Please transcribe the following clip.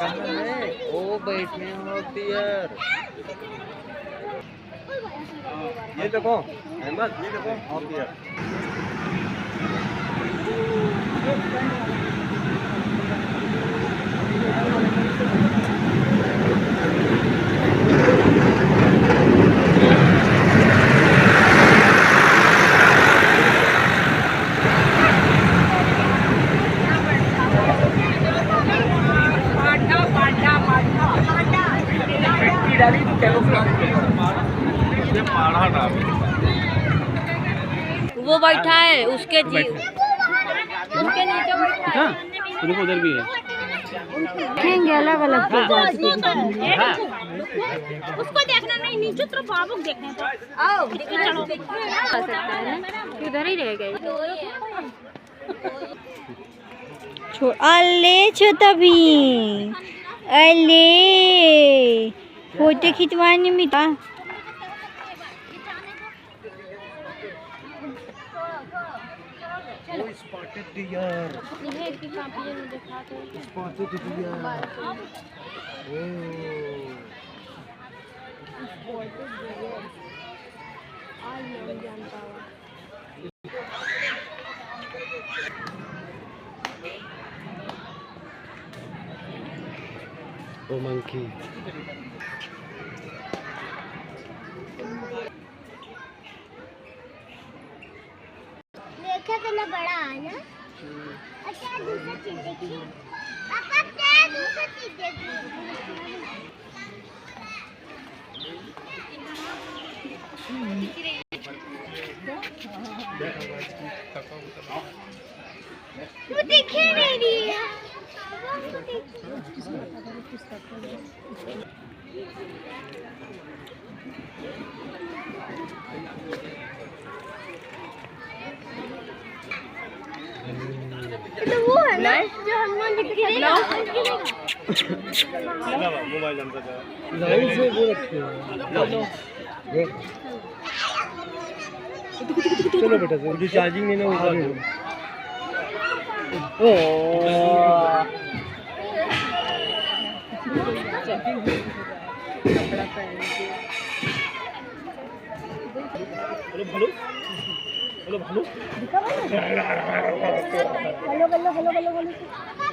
ओ बैठे होती यार। ये देखो अहमद, ये देखो होती यार। वो बैठा है उसके जी उसके नीचे बैठा है। उधर भी है। देखेंगे अलग अलग प्रजाति के। उसको देखना नहीं, नीचे तरफ बाबू देखने तो आओ चलो आ सकता है इधर ही रह गए। छोड़ अले छोटा भी अले फोटो खिंचवाने में था। Spotted deer, spotted deer. Oh monkey. देखा कितना बड़ा है ना। अच्छा दूसरी चीज देखिए पापा, क्या दूसरी चीज देखिए। वो दिखे नहीं रही है। तो वो है ना जो हनुमान जी के मोबाइल नंबर लाइन से वो रखे हैं। चलो बेटा, जो चार्जिंग नहीं ना वो oh hello hello hello hello hello hello hello hello.